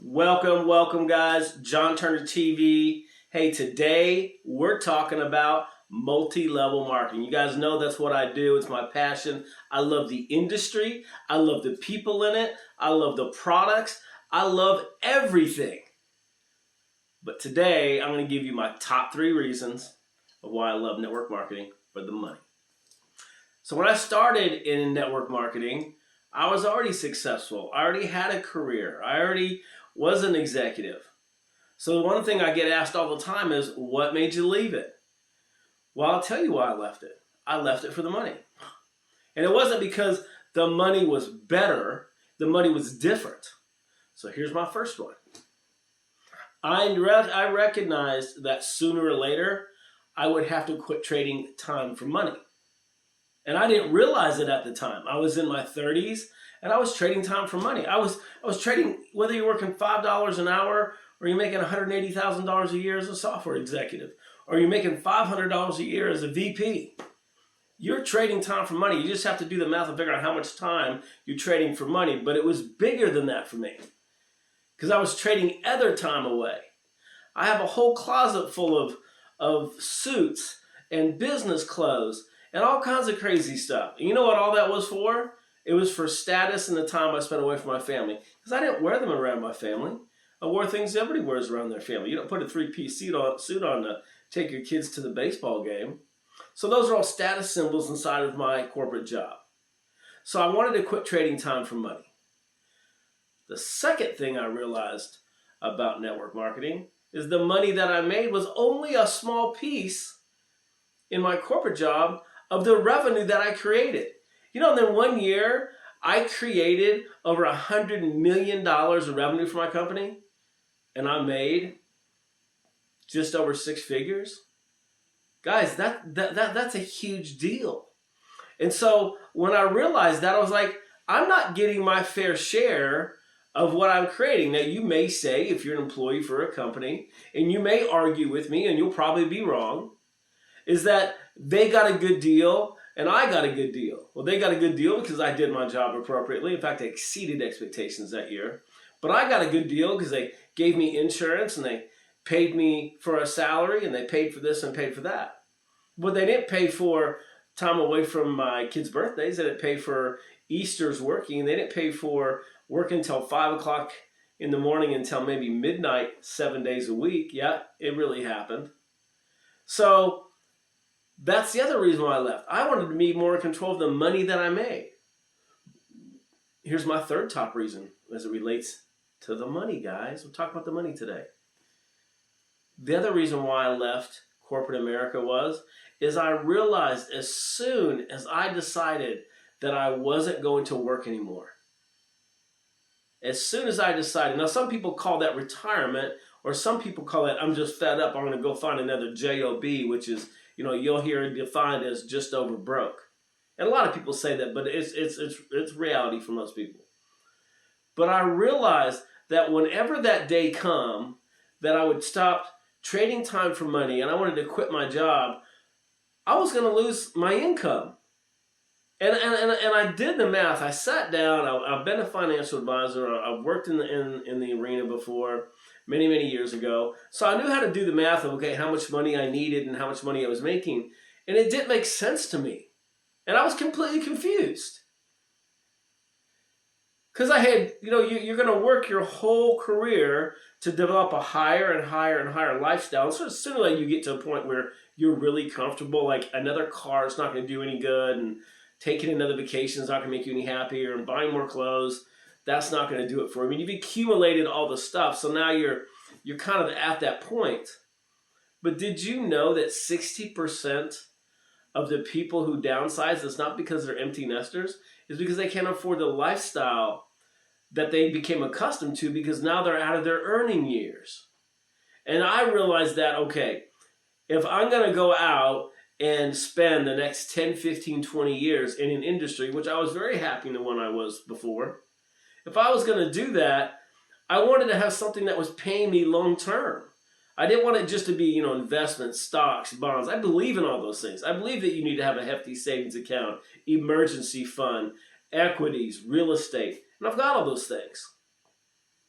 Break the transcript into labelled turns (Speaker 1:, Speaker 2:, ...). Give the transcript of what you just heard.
Speaker 1: Welcome guys, John Turner TV. Hey, today we're talking about multi-level marketing. You guys know that's what I do. It's my passion. I love the industry. I love the people in it. I love the products. I love everything. But today I'm going to give you my top 3 reasons of why I love network marketing for the money. So when I started in network marketing, I was already successful. I already had a career. I already was an executive. So one thing I get asked all the time is, what made you leave it? Well, I'll tell you why I left it. I left it for the money. And it wasn't because the money was better. The money was different. So here's my first one. I recognized that sooner or later, I would have to quit trading time for money. And I didn't realize it at the time. I was in my 30s and I was trading time for money. I was trading, whether you're working $5 an hour or you're making $180,000 a year as a software executive, or you're making $500 a year as a VP. You're trading time for money. You just have to do the math and figure out how much time you're trading for money. But it was bigger than that for me because I was trading other time away. I have a whole closet full of suits and business clothes and all kinds of crazy stuff. And you know what all that was for? It was for status and the time I spent away from my family. Because I didn't wear them around my family. I wore things everybody wears around their family. You don't put a 3-piece suit on to take your kids to the baseball game. So those are all status symbols inside of my corporate job. So I wanted to quit trading time for money. The second thing I realized about network marketing is the money that I made was only a small piece in my corporate job of the revenue that I created. You know, and then one year I created over $100 million of revenue for my company, and I made just over 6 figures. Guys, that's a huge deal. And so when I realized that, I was like, I'm not getting my fair share of what I'm creating. Now, you may say, if you're an employee for a company, and you may argue with me, and you'll probably be wrong, is that they got a good deal and I got a good deal. Well, they got a good deal because I did my job appropriately. In fact, I exceeded expectations that year. But I got a good deal because they gave me insurance and they paid me for a salary and they paid for this and paid for that. But they didn't pay for time away from my kids' birthdays. They didn't pay for Easter's working. They didn't pay for working until 5 o'clock in the morning until maybe midnight, 7 days a week. Yeah, it really happened. So that's the other reason why I left. I wanted to be more in control of the money that I made. Here's my third top reason as it relates to the money, guys. We'll talk about the money today. The other reason why I left corporate America is I realized as soon as I decided that I wasn't going to work anymore. As soon as I decided, now some people call that retirement, or some people call that I'm just fed up, I'm going to go find another job, which is, you know, you'll hear it defined as just over broke. And a lot of people say that, but it's reality for most people. But I realized that whenever that day come, that I would stop trading time for money and I wanted to quit my job, I was going to lose my income. And I did the math. I sat down. I've been a financial advisor. I've worked in the arena before, many years ago. So I knew how to do the math of, okay, how much money I needed and how much money I was making. And it didn't make sense to me. And I was completely confused. Because I had, you know, you're going to work your whole career to develop a higher and higher lifestyle. So sooner you get to a point where you're really comfortable, like another car is not going to do any good, and taking another vacation is not going to make you any happier, and buying more clothes, that's not going to do it for you. I mean, you've accumulated all the stuff, so now you're kind of at that point. But did you know that 60% of the people who downsize, it's not because they're empty nesters, it's because they can't afford the lifestyle that they became accustomed to because now they're out of their earning years. And I realized that, okay, if I'm going to go out and spend the next 10, 15, 20 years in an industry, which I was very happy in the one I was before, if I was going to do that, I wanted to have something that was paying me long term. I didn't want it just to be, you know, investments, stocks, bonds. I believe in all those things. I believe that you need to have a hefty savings account, emergency fund, equities, real estate. And I've got all those things.